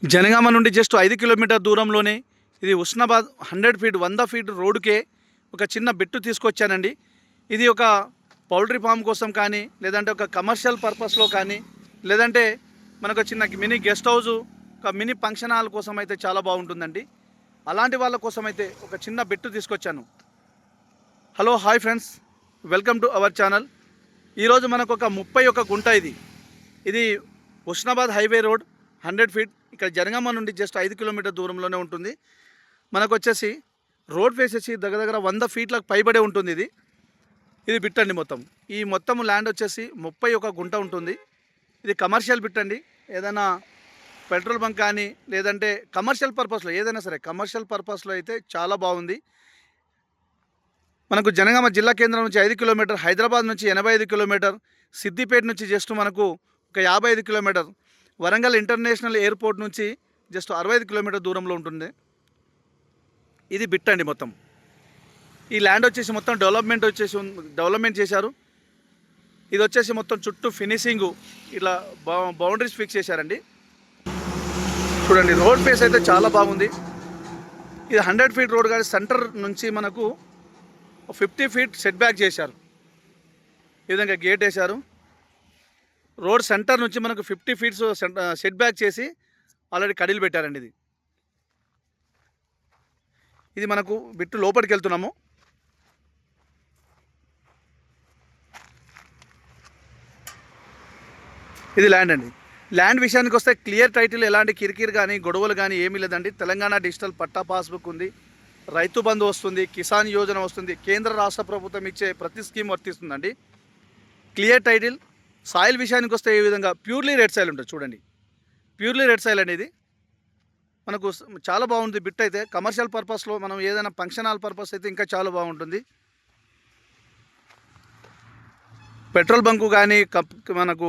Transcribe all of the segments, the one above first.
జనగామ నుండి just 5 kilometre దూరంలోనే ఇది ఉస్నాబాద్ 100 ఫీట్ 100 ఫీట్ రోడ్డుకే ఒక చిన్న బిట్టు తీసుకొచ్చానండి. ఇది ఒక పౌల్ట్రీ ఫామ్ కోసం కానీ, లేదంటే ఒక కమర్షియల్ పర్పస్లో కానీ, లేదంటే మనకు చిన్న మినీ గెస్ట్ హౌజు, ఒక మినీ ఫంక్షన్ హాల్ కోసం అయితే చాలా బాగుంటుందండి. అలాంటి వాళ్ళ కోసం అయితే ఒక చిన్న బిట్టు తీసుకొచ్చాను. Hello hi friends, welcome to our channel. ఈరోజు మనకు ఒక 31 గుంట ఇది ఉస్నాబాద్ హైవే రోడ్ 100 ఫీట్ ఇక్కడ జనగామ నుండి జస్ట్ 5 కిలోమీటర్ దూరంలోనే ఉంటుంది. మనకు వచ్చేసి రోడ్ వేసేసి దగ్గర 100 ఫీట్లకు పైబడే ఉంటుంది. ఇది బిట్ అండి. మొత్తం ల్యాండ్ వచ్చేసి 31 గుంట ఉంటుంది. ఇది కమర్షియల్ బిట్ అండి. ఏదైనా పెట్రోల్ బంక్ కానీ, లేదంటే కమర్షియల్ పర్పస్లో ఏదైనా సరే కమర్షియల్ పర్పస్లో అయితే చాలా బాగుంది. మనకు జనగామ జిల్లా కేంద్రం నుంచి 5 కిలోమీటర్, హైదరాబాద్ నుంచి 85 కిలోమీటర్, సిద్దిపేట నుంచి జస్ట్ మనకు ఒక 55 కిలోమీటర్, వరంగల్ ఇంటర్నేషనల్ ఎయిర్పోర్ట్ నుంచి జస్ట్ 65 కిలోమీటర్ దూరంలో ఉంటుంది. ఇది బిట్ అండి. ఈ ల్యాండ్ వచ్చేసి మొత్తం డెవలప్మెంట్ చేశారు. ఇది వచ్చేసి మొత్తం చుట్టూ ఫినిషింగు ఇట్లా బౌండరీస్ ఫిక్స్ చేశారండి. చూడండి, రోడ్ ఫేస్ అయితే చాలా బాగుంది. ఇది 100 ఫీట్ రోడ్ కానీ సెంటర్ నుంచి మనకు 50 ఫీట్ సెట్ బ్యాక్ చేశారు. ఈ విధంగా గేట్ వేశారు. రోడ్ సెంటర్ నుంచి మనకు 50 ఫీట్స్ సెట్ బ్యాక్ చేసి ఆల్రెడీ కడీలు పెట్టారండి. ఇది మనకు బిట్టు లోపలికి వెళ్తున్నాము. ఇది ల్యాండ్ అండి. ల్యాండ్ విషయానికి వస్తే క్లియర్ టైటిల్, ఎలాంటి కిరికిరి కానీ గొడవలు కానీ ఏమీ లేదండి. తెలంగాణ డిజిటల్ పట్టా పాస్బుక్ ఉంది, రైతు బంధు వస్తుంది, కిసాన్ యోజన వస్తుంది, కేంద్ర రాష్ట్ర ప్రభుత్వం ఇచ్చే ప్రతి స్కీమ్ వర్తిస్తుందండి. Clear title. సాయిల్ విషయానికి వస్తే ఈ విధంగా ప్యూర్లీ రెడ్ సాయిల్ ఉంటుంది. చూడండి, ప్యూర్లీ రెడ్ సాయిల్ అనేది మనకు చాలా బాగుంది. బిట్ అయితే కమర్షియల్ పర్పస్లో మనం ఏదైనా ఫంక్షన్ హాల్ పర్పస్ అయితే ఇంకా చాలా బాగుంటుంది. పెట్రోల్ బంకు కానీ మనకు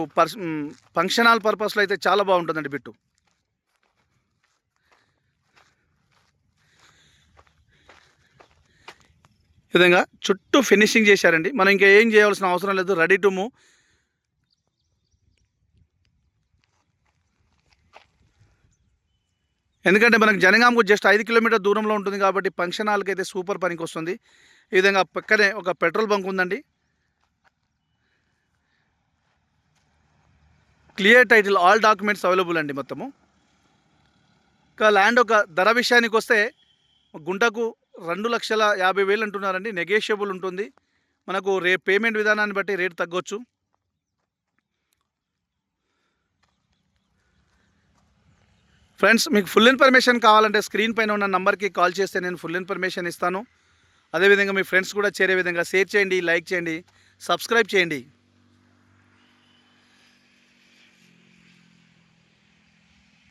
ఫంక్షన్ హాల్ పర్పస్లో అయితే చాలా బాగుంటుందండి బిట్టు. ఈ విధంగా చుట్టూ ఫినిషింగ్ చేశారండి. మనం ఇంకా ఏం చేయాల్సిన అవసరం లేదు. Ready to move. ఎందుకంటే మనకు జనగామకు జస్ట్ 5 కిలోమీటర్ దూరంలో ఉంటుంది కాబట్టి ఫంక్షన్ హాల్కి అయితే సూపర్ పనికి వస్తుంది. ఈ విధంగా పక్కనే ఒక పెట్రోల్ బంక్ ఉందండి. Clear title, all documents available అండి. ఇంకా ల్యాండ్ ఒక ధర విషయానికి వస్తే గుంటకు 2,50,000 అంటున్నారండి. నెగోషియబుల్ ఉంటుంది. మనకు పేమెంట్ విధానాన్ని బట్టి రేట్ తగ్గొచ్చు. ఫ్రెండ్స్, మీకు ఫుల్ ఇన్ఫర్మేషన్ కావాలంటే స్క్రీన్ పైన ఉన్న నంబర్కి కాల్ చేస్తే నేను ఫుల్ ఇన్ఫర్మేషన్ ఇస్తాను. అదేవిధంగా మీ ఫ్రెండ్స్ కూడా చేరే విధంగా షేర్ చేయండి, లైక్ చేయండి, సబ్స్క్రైబ్ చేయండి.